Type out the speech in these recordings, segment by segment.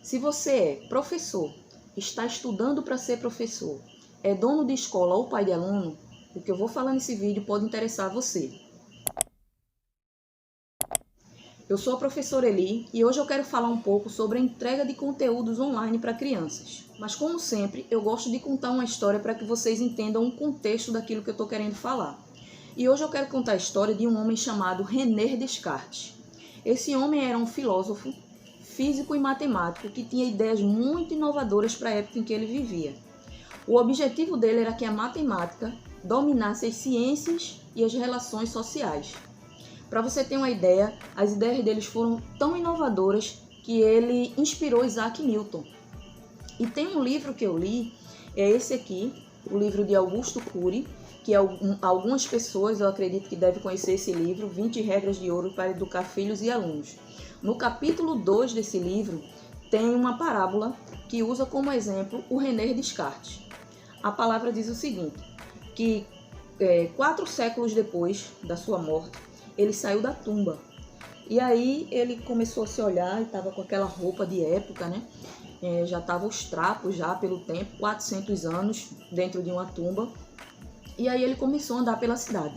Se você é professor, está estudando para ser professor, é dono de escola ou pai de aluno, o que eu vou falar nesse vídeo pode interessar você. Eu sou a professora Eli e hoje eu quero falar um pouco sobre a entrega de conteúdos online para crianças. Mas como sempre, eu gosto de contar uma história para que vocês entendam o contexto daquilo que eu estou querendo falar. E hoje eu quero contar a história de um homem chamado René Descartes. Esse homem era um filósofo, físico e matemático que tinha ideias muito inovadoras para a época em que ele vivia. O objetivo dele era que a matemática dominasse as ciências e as relações sociais. Para você ter uma ideia, as ideias deles foram tão inovadoras que ele inspirou Isaac Newton. E tem um livro que eu li, é esse aqui, o livro de Augusto Cury, que algumas pessoas, eu acredito que devem conhecer esse livro, 20 regras de ouro para educar filhos e alunos. No capítulo 2 desse livro, tem uma parábola que usa como exemplo o René Descartes. A palavra diz o seguinte, que 4 séculos depois da sua morte, ele saiu da tumba. E aí ele começou a se olhar e estava com aquela roupa de época, né? Já estavam os trapos já pelo tempo, 400 anos dentro de uma tumba. E aí ele começou a andar pela cidade.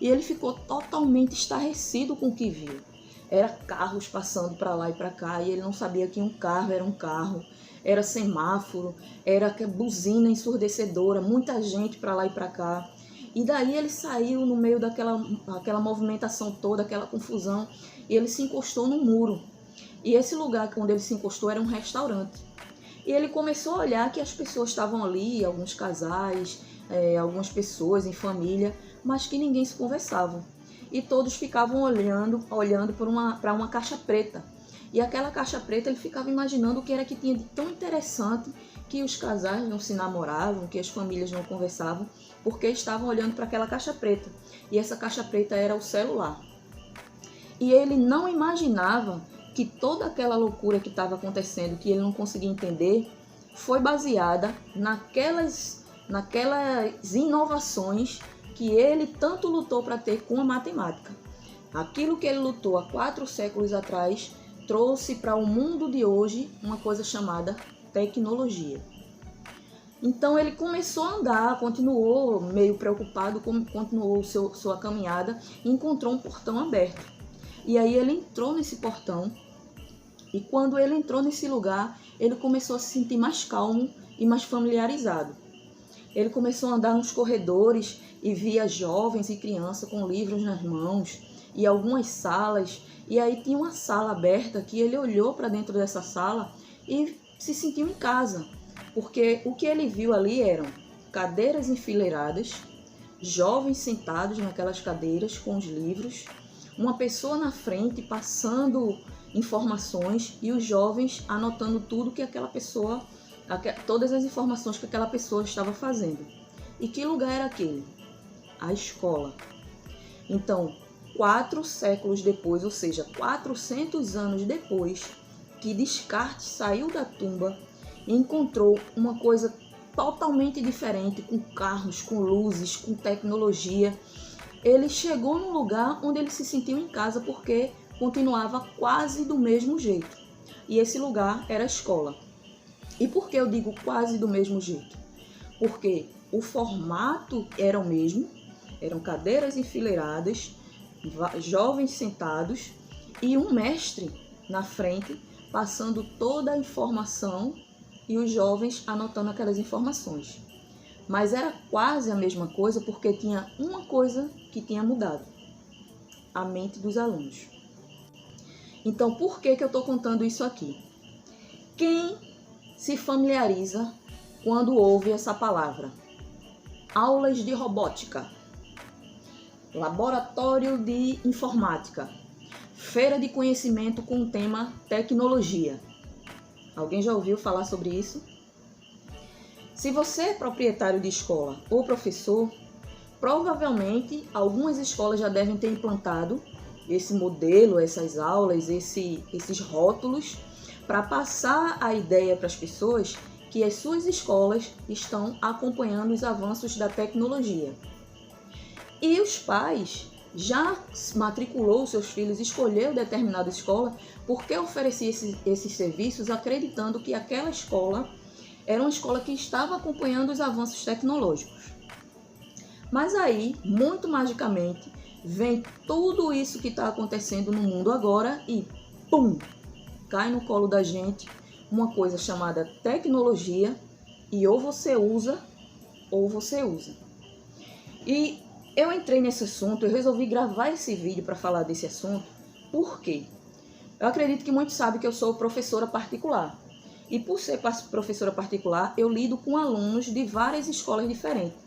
E ele ficou totalmente estarrecido com o que viu. Era carros passando para lá e para cá, e ele não sabia que um carro era um carro. Era semáforo, era buzina ensurdecedora, muita gente para lá e para cá. E daí ele saiu no meio daquela movimentação toda, aquela confusão, e ele se encostou no muro. E esse lugar onde ele se encostou era um restaurante. E ele começou a olhar que as pessoas estavam ali, alguns casais, algumas pessoas em família, mas que ninguém se conversava. E todos ficavam olhando para uma caixa preta. E aquela caixa preta ele ficava imaginando o que era que tinha de tão interessante que os casais não se namoravam, que as famílias não conversavam, porque estavam olhando para aquela caixa preta. E essa caixa preta era o celular. E ele não imaginava que toda aquela loucura que estava acontecendo, que ele não conseguia entender, foi baseada naquelas inovações que ele tanto lutou para ter com a matemática. Aquilo que ele lutou há 4 séculos atrás trouxe para o mundo de hoje uma coisa chamada tecnologia. Então ele começou a andar, continuou meio preocupado, continuou sua caminhada e encontrou um portão aberto. E aí ele entrou nesse portão e quando ele entrou nesse lugar, ele começou a se sentir mais calmo e mais familiarizado. Ele começou a andar nos corredores e via jovens e crianças com livros nas mãos e algumas salas. E aí tinha uma sala aberta que ele olhou para dentro dessa sala e se sentiu em casa. Porque o que ele viu ali eram cadeiras enfileiradas, jovens sentados naquelas cadeiras com os livros, uma pessoa na frente passando informações e os jovens anotando tudo que todas as informações que aquela pessoa estava fazendo. E que lugar era aquele? A escola. Então, 4 séculos depois, ou seja, 400 anos depois que Descartes saiu da tumba e encontrou uma coisa totalmente diferente, com carros, com luzes, com tecnologia, ele chegou num lugar onde ele se sentiu em casa porque continuava quase do mesmo jeito. E esse lugar era a escola. E por que eu digo quase do mesmo jeito? Porque o formato era o mesmo, eram cadeiras enfileiradas, jovens sentados e um mestre na frente passando toda a informação e os jovens anotando aquelas informações. Mas era quase a mesma coisa porque tinha uma coisa que tinha mudado: a mente dos alunos. Então, por que eu estou contando isso aqui? Quem se familiariza quando ouve essa palavra? Aulas de robótica, laboratório de informática, feira de conhecimento com o tema tecnologia. Alguém já ouviu falar sobre isso? Se você é proprietário de escola ou professor, provavelmente algumas escolas já devem ter implantado esse modelo, essas aulas, esses rótulos, para passar a ideia para as pessoas que as suas escolas estão acompanhando os avanços da tecnologia. E os pais já matriculou seus filhos, escolheu determinada escola, porque oferecia esses serviços acreditando que aquela escola era uma escola que estava acompanhando os avanços tecnológicos. Mas aí, muito magicamente, vem tudo isso que está acontecendo no mundo agora e pum! Cai no colo da gente uma coisa chamada tecnologia e ou você usa ou você usa. E eu entrei nesse assunto, eu resolvi gravar esse vídeo para falar desse assunto, por quê? Eu acredito que muitos sabem que eu sou professora particular. E por ser professora particular, eu lido com alunos de várias escolas diferentes.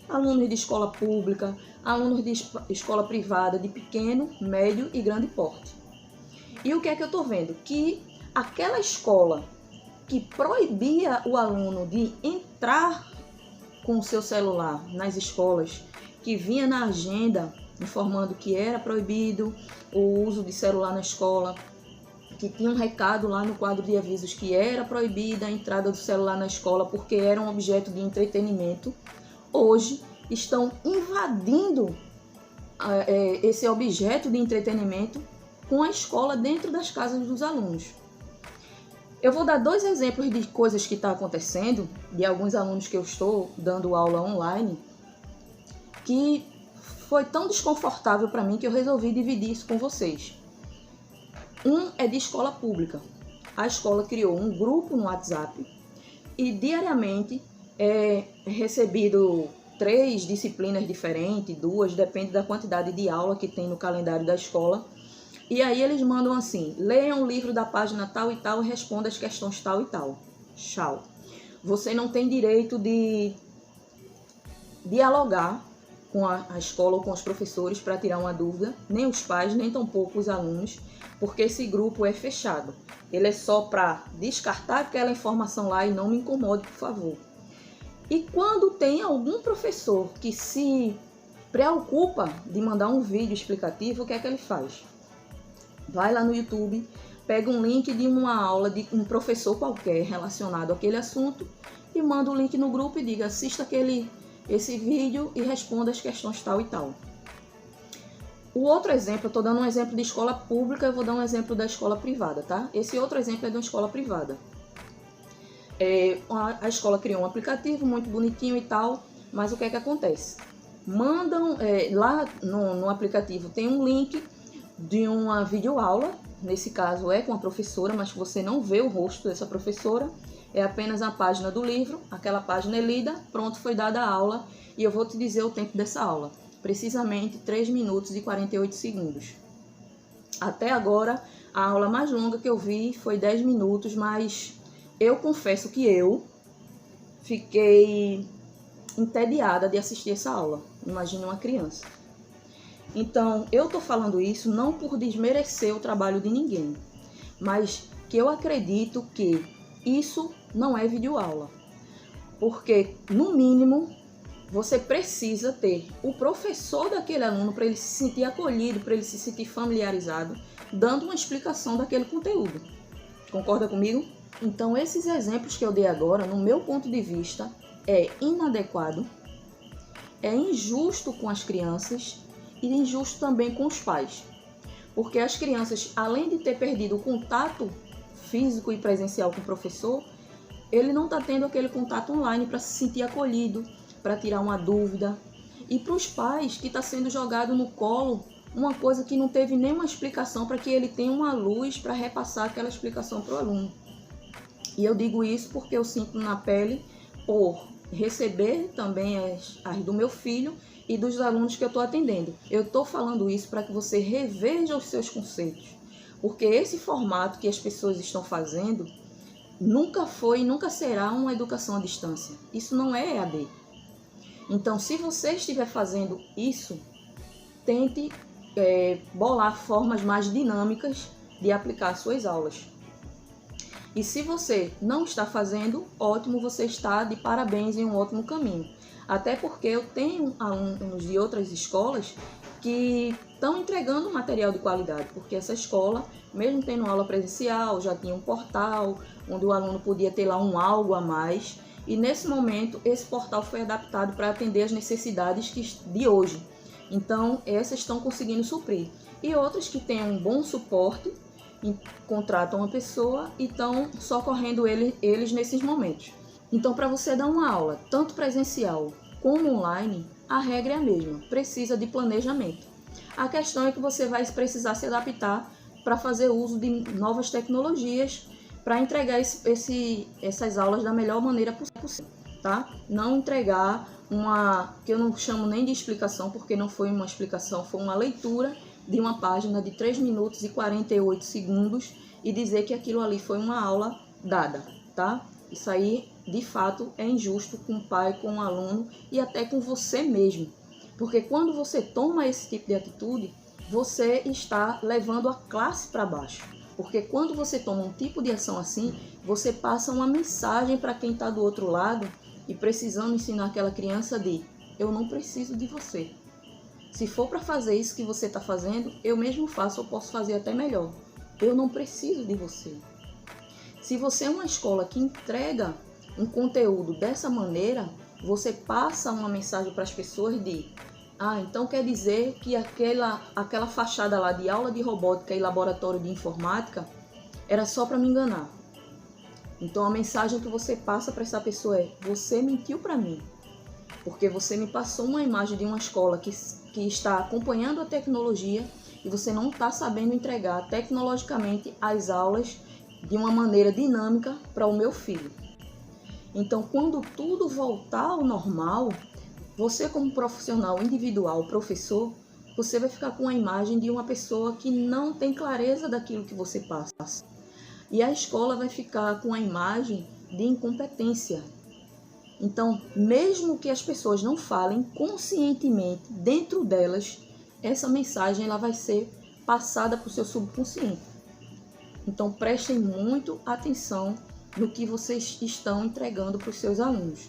Alunos de escola pública, alunos de escola privada, de pequeno, médio e grande porte. E o que é que eu estou vendo? Que aquela escola que proibia o aluno de entrar com o seu celular nas escolas, que vinha na agenda informando que era proibido o uso de celular na escola, que tinha um recado lá no quadro de avisos que era proibida a entrada do celular na escola porque era um objeto de entretenimento, hoje estão invadindo esse objeto de entretenimento com a escola dentro das casas dos alunos. Eu vou dar 2 exemplos de coisas que estão acontecendo, de alguns alunos que eu estou dando aula online, que foi tão desconfortável para mim que eu resolvi dividir isso com vocês. Um é de escola pública. A escola criou um grupo no WhatsApp e diariamente é recebido 3 disciplinas diferentes, 2, depende da quantidade de aula que tem no calendário da escola. E aí eles mandam assim: leiam o livro da página tal e tal e responda as questões tal e tal. Tchau. Você não tem direito de dialogar com a escola ou com os professores para tirar uma dúvida, nem os pais, nem tampouco os alunos, porque esse grupo é fechado. Ele é só para descartar aquela informação lá e não me incomode, por favor. E quando tem algum professor que se preocupa de mandar um vídeo explicativo, o que é que ele faz? Vai lá no YouTube, pega um link de uma aula de um professor qualquer relacionado àquele assunto e manda o link no grupo e diga: assista esse vídeo e responda as questões tal e tal. O outro exemplo, eu estou dando um exemplo de escola pública, eu vou dar um exemplo da escola privada, tá? Esse outro exemplo é de uma escola privada. A escola criou um aplicativo muito bonitinho e tal, mas o que é que acontece? Mandam, lá no aplicativo tem um link de uma videoaula, nesse caso é com a professora, mas você não vê o rosto dessa professora, é apenas a página do livro, aquela página é lida, pronto, foi dada a aula, e eu vou te dizer o tempo dessa aula, precisamente 3 minutos e 48 segundos. Até agora, a aula mais longa que eu vi foi 10 minutos, mas eu confesso que eu fiquei entediada de assistir essa aula, imagine uma criança. Então, eu estou falando isso não por desmerecer o trabalho de ninguém, mas que eu acredito que isso não é videoaula. Porque, no mínimo, você precisa ter o professor daquele aluno para ele se sentir acolhido, para ele se sentir familiarizado, dando uma explicação daquele conteúdo. Concorda comigo? Então, esses exemplos que eu dei agora, no meu ponto de vista, é inadequado, é injusto com as crianças e injusto também com os pais. Porque as crianças, além de ter perdido o contato físico e presencial com o professor, ele não está tendo aquele contato online para se sentir acolhido, para tirar uma dúvida. E para os pais, que está sendo jogado no colo uma coisa que não teve nenhuma explicação para que ele tenha uma luz para repassar aquela explicação para o aluno. E eu digo isso porque eu sinto na pele por receber também as do meu filho e dos alunos que eu estou atendendo. Eu estou falando isso para que você reveja os seus conceitos, porque esse formato que as pessoas estão fazendo nunca foi e nunca será uma educação à distância. Isso não é EAD. Então, se você estiver fazendo isso, tente bolar formas mais dinâmicas de aplicar suas aulas. E se você não está fazendo, ótimo, você está de parabéns em um ótimo caminho. Até porque eu tenho alunos de outras escolas que estão entregando material de qualidade, porque essa escola, mesmo tendo aula presencial, já tinha um portal onde o aluno podia ter lá um algo a mais, e nesse momento esse portal foi adaptado para atender as necessidades de hoje, Então, essas estão conseguindo suprir. E outras que têm um bom suporte, contratam uma pessoa e estão socorrendo eles nesses momentos. Então, para você dar uma aula, tanto presencial como online, a regra é a mesma, precisa de planejamento. A questão é que você vai precisar se adaptar para fazer uso de novas tecnologias para entregar essas aulas da melhor maneira possível, tá? Não entregar que eu não chamo nem de explicação, porque não foi uma explicação, foi uma leitura de uma página de 3 minutos e 48 segundos e dizer que aquilo ali foi uma aula dada, tá? Isso aí, de fato, é injusto com o pai, com o aluno e até com você mesmo. Porque quando você toma esse tipo de atitude, você está levando a classe para baixo. Porque quando você toma um tipo de ação assim, você passa uma mensagem para quem está do outro lado e precisando ensinar aquela criança de: eu não preciso de você. Se for para fazer isso que você está fazendo, eu mesmo faço, eu posso fazer até melhor. Eu não preciso de você. Se você é uma escola que entrega um conteúdo dessa maneira, você passa uma mensagem para as pessoas de: então quer dizer que aquela fachada lá de aula de robótica e laboratório de informática era só para me enganar. Então a mensagem que você passa para essa pessoa é: você mentiu para mim, porque você me passou uma imagem de uma escola que está acompanhando a tecnologia e você não está sabendo entregar tecnologicamente as aulas de uma maneira dinâmica para o meu filho. Então, quando tudo voltar ao normal, você como profissional individual, professor, você vai ficar com a imagem de uma pessoa que não tem clareza daquilo que você passa. E a escola vai ficar com a imagem de incompetência. Então, mesmo que as pessoas não falem conscientemente, dentro delas, essa mensagem ela vai ser passada para o seu subconsciente. Então, prestem muito atenção no que vocês estão entregando para os seus alunos.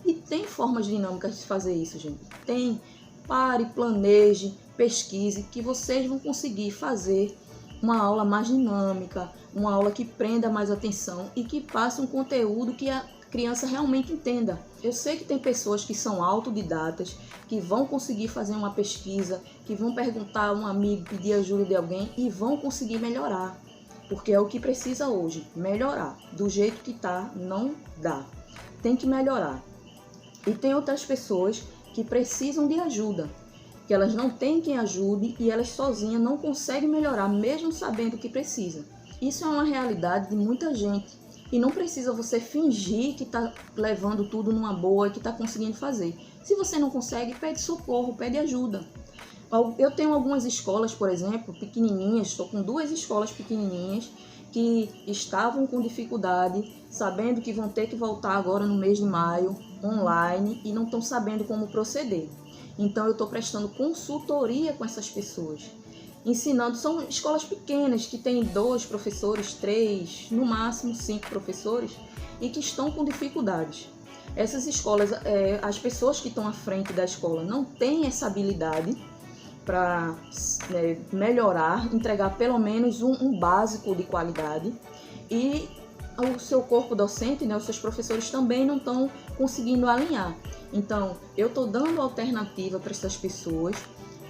E tem formas dinâmicas de fazer isso, gente. Tem. Pare, planeje, pesquise, que vocês vão conseguir fazer uma aula mais dinâmica, uma aula que prenda mais atenção e que passe um conteúdo que a criança realmente entenda. Eu sei que tem pessoas que são autodidatas, que vão conseguir fazer uma pesquisa, que vão perguntar a um amigo, pedir ajuda de alguém e vão conseguir melhorar. Porque é o que precisa hoje, melhorar. Do jeito que tá, não dá. Tem que melhorar. E tem outras pessoas que precisam de ajuda, que elas não têm quem ajude e elas sozinhas não conseguem melhorar, mesmo sabendo que precisa. Isso é uma realidade de muita gente. E não precisa você fingir que está levando tudo numa boa e que está conseguindo fazer. Se você não consegue, pede socorro, pede ajuda. Eu tenho algumas escolas, por exemplo, pequenininhas, estou com 2 escolas pequenininhas que estavam com dificuldade, sabendo que vão ter que voltar agora no mês de maio, online, e não estão sabendo como proceder. Então eu estou prestando consultoria com essas pessoas, ensinando. São escolas pequenas que têm 2 professores, 3, no máximo 5 professores, e que estão com dificuldades. Essas escolas, as pessoas que estão à frente da escola não têm essa habilidade para melhorar, entregar pelo menos um básico de qualidade, e o seu corpo docente, os seus professores também não estão conseguindo alinhar. Então, eu estou dando alternativa para essas pessoas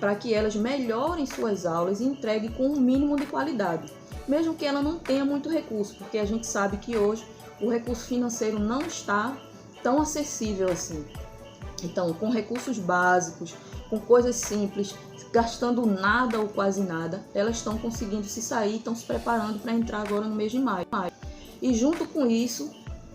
para que elas melhorem suas aulas e entreguem com um mínimo de qualidade, mesmo que ela não tenha muito recurso, porque a gente sabe que hoje o recurso financeiro não está tão acessível assim. Então, com recursos básicos, com coisas simples, gastando nada ou quase nada, elas estão conseguindo se sair, estão se preparando para entrar agora no mês de maio. E junto com isso,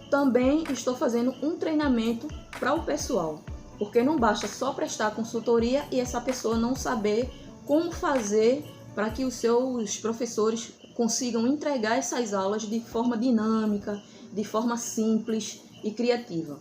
também estou fazendo um treinamento para o pessoal, porque não basta só prestar consultoria e essa pessoa não saber como fazer para que os seus professores consigam entregar essas aulas de forma dinâmica, de forma simples e criativa.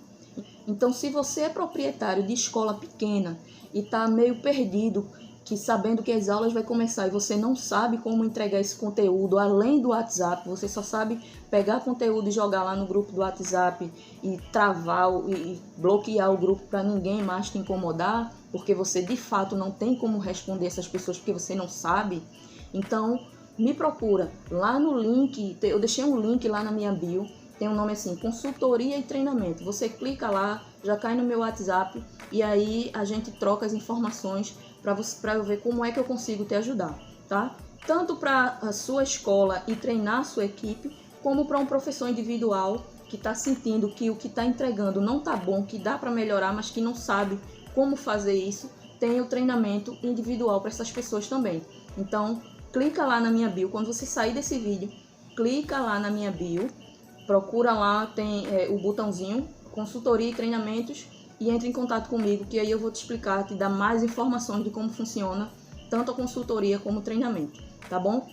Então, se você é proprietário de escola pequena e está meio perdido, que sabendo que as aulas vai começar e você não sabe como entregar esse conteúdo além do WhatsApp, você só sabe pegar conteúdo e jogar lá no grupo do WhatsApp e travar e bloquear o grupo para ninguém mais te incomodar, porque você de fato não tem como responder essas pessoas porque você não sabe, então me procura lá no link. Eu deixei um link lá na minha bio, tem um nome assim, consultoria e treinamento. Você clica lá, já cai no meu WhatsApp e aí a gente troca as informações para eu ver como é que eu consigo te ajudar, tá? Tanto para a sua escola e treinar a sua equipe, como para um professor individual que está sentindo que o que está entregando não está bom, que dá para melhorar, mas que não sabe como fazer isso, tem o treinamento individual para essas pessoas também. Então, clica lá na minha bio, quando você sair desse vídeo, clica lá na minha bio, procura lá, tem o botãozinho, consultoria e treinamentos, e entre em contato comigo, que aí eu vou te explicar, te dar mais informações de como funciona, tanto a consultoria como o treinamento, tá bom?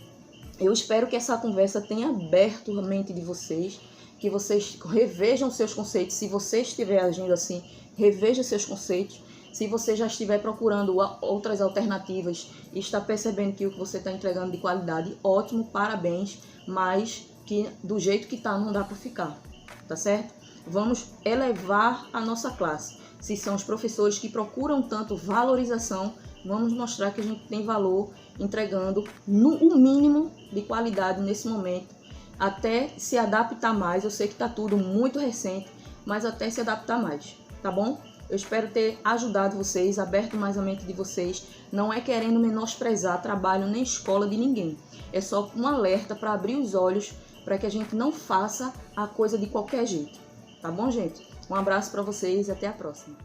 Eu espero que essa conversa tenha aberto a mente de vocês, que vocês revejam seus conceitos. Se você estiver agindo assim, reveja seus conceitos. Se você já estiver procurando outras alternativas e está percebendo que o que você está entregando de qualidade, ótimo, parabéns, mas que do jeito que está não dá para ficar, tá certo? Vamos elevar a nossa classe. Se são os professores que procuram tanto valorização, vamos mostrar que a gente tem valor entregando o mínimo de qualidade nesse momento, até se adaptar mais. Eu sei que está tudo muito recente, mas até se adaptar mais, tá bom? Eu espero ter ajudado vocês, aberto mais a mente de vocês. Não é querendo menosprezar trabalho nem escola de ninguém. É só um alerta para abrir os olhos, para que a gente não faça a coisa de qualquer jeito. Tá bom, gente? Um abraço para vocês e até a próxima.